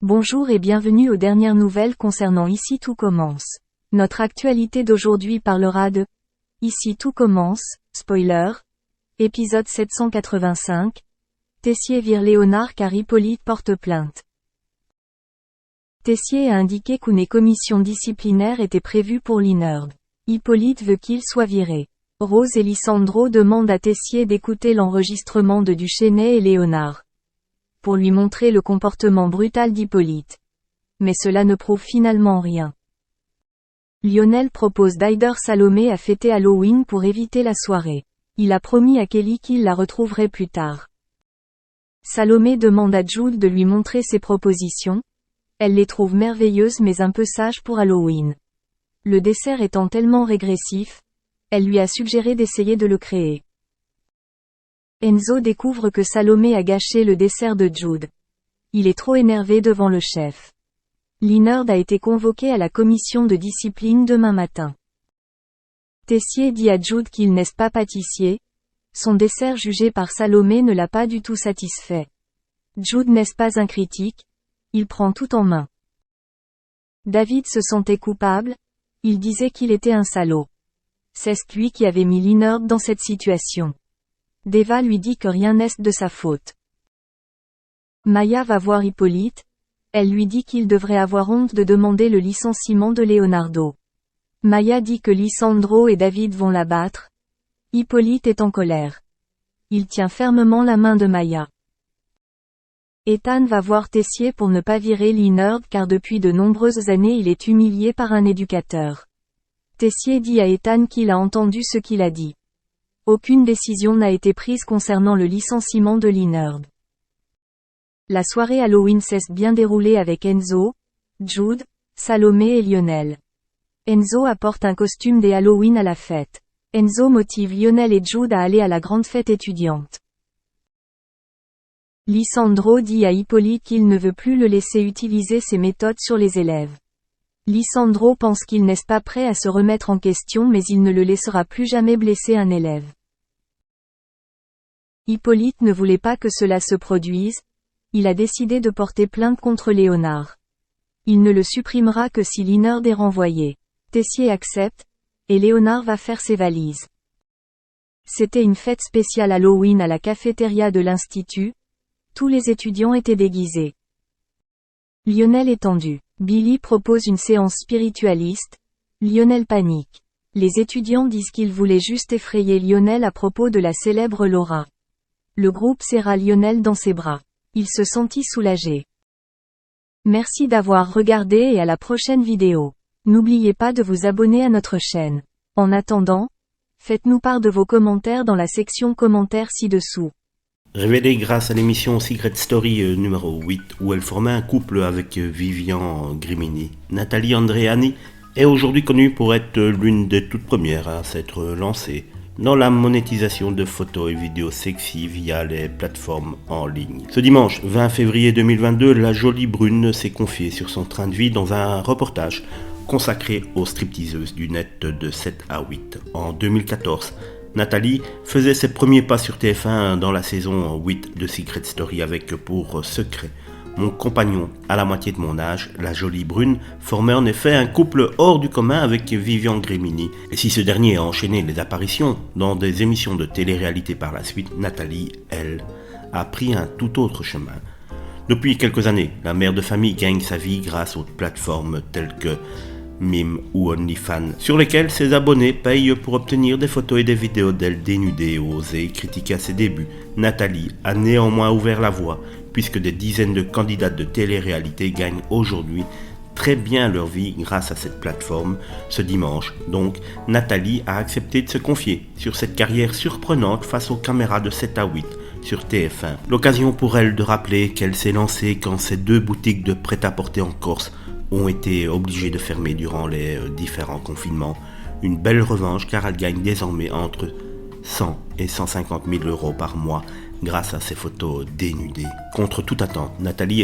Bonjour et bienvenue aux dernières nouvelles concernant Ici tout commence. Notre actualité d'aujourd'hui parlera de Ici tout commence, spoiler, épisode 785, Tessier vire Léonard car Hippolyte porte plainte. Tessier a indiqué qu'une commission disciplinaire était prévue pour Linerd. Hippolyte veut qu'il soit viré. Rose et Lisandro demandent à Tessier d'écouter l'enregistrement de Duchesnay et Léonard, pour lui montrer le comportement brutal d'Hippolyte. Mais cela ne prouve finalement rien. Lionel propose d'aider Salomé à fêter Halloween pour éviter la soirée. Il a promis à Kelly qu'il la retrouverait plus tard. Salomé demande à Jude de lui montrer ses propositions. Elle les trouve merveilleuses mais un peu sages pour Halloween. Le dessert étant tellement régressif, elle lui a suggéré d'essayer de le créer. Enzo découvre que Salomé a gâché le dessert de Jude. Il est trop énervé devant le chef. Linerd a été convoqué à la commission de discipline demain matin. Tessier dit à Jude qu'il n'est pas pâtissier. Son dessert jugé par Salomé ne l'a pas du tout satisfait. Jude n'est pas un critique. Il prend tout en main. David se sentait coupable. Il disait qu'il était un salaud. C'est lui qui avait mis Linerd dans cette situation. Deva lui dit que rien n'est de sa faute. Maya va voir Hippolyte. Elle lui dit qu'il devrait avoir honte de demander le licenciement de Leonardo. Maya dit que Lisandro et David vont la battre. Hippolyte est en colère. Il tient fermement la main de Maya. Ethan va voir Tessier pour ne pas virer Linerd car depuis de nombreuses années il est humilié par un éducateur. Tessier dit à Ethan qu'il a entendu ce qu'il a dit. Aucune décision n'a été prise concernant le licenciement de Linerd. La soirée Halloween s'est bien déroulée avec Enzo, Jude, Salomé et Lionel. Enzo apporte un costume des Halloween à la fête. Enzo motive Lionel et Jude à aller à la grande fête étudiante. Lisandro dit à Hippolyte qu'il ne veut plus le laisser utiliser ses méthodes sur les élèves. Lisandro pense qu'il n'est pas prêt à se remettre en question mais il ne le laissera plus jamais blesser un élève. Hippolyte ne voulait pas que cela se produise. Il a décidé de porter plainte contre Léonard. Il ne le supprimera que si Linerd est renvoyé. Tessier accepte, et Léonard va faire ses valises. C'était une fête spéciale Halloween à la cafétéria de l'institut. Tous les étudiants étaient déguisés. Lionel est tendu. Billy propose une séance spiritualiste. Lionel panique. Les étudiants disent qu'ils voulaient juste effrayer Lionel à propos de la célèbre Laura. Le groupe serra Lionel dans ses bras. Il se sentit soulagé. Merci d'avoir regardé et à la prochaine vidéo. N'oubliez pas de vous abonner à notre chaîne. En attendant, faites-nous part de vos commentaires dans la section commentaires ci-dessous. Révélée grâce à l'émission Secret Story numéro 8 où elle formait un couple avec Vivian Grimini, Nathalie Andreani est aujourd'hui connue pour être l'une des toutes premières à s'être lancée dans la monétisation de photos et vidéos sexy via les plateformes en ligne. Ce dimanche 20 février 2022, la jolie brune s'est confiée sur son train de vie dans un reportage consacré aux stripteaseuses du net de 7 à 8. En 2014, Nathalie faisait ses premiers pas sur TF1 dans la saison 8 de Secret Story avec pour secret mon compagnon à la moitié de mon âge, la jolie brune, formait en effet un couple hors du commun avec Vivian Grimini. Et si ce dernier a enchaîné les apparitions dans des émissions de télé-réalité par la suite, Nathalie, elle, a pris un tout autre chemin. Depuis quelques années, la mère de famille gagne sa vie grâce aux plateformes telles que Mime ou OnlyFans, sur lesquels ses abonnés payent pour obtenir des photos et des vidéos d'elle dénudée. Osée critiquer à ses débuts, Nathalie a néanmoins ouvert la voie, puisque des dizaines de candidates de télé-réalité gagnent aujourd'hui très bien leur vie grâce à cette plateforme. Ce dimanche, donc, Nathalie a accepté de se confier sur cette carrière surprenante face aux caméras de 7 à 8 sur TF1. L'occasion pour elle de rappeler qu'elle s'est lancée quand ses 2 boutiques de prêt-à-porter en Corse ont été obligés de fermer durant les différents confinements. Une belle revanche car elle gagne désormais entre 100 et 150 000 euros par mois grâce à ses photos dénudées. Contre toute attente, Nathalie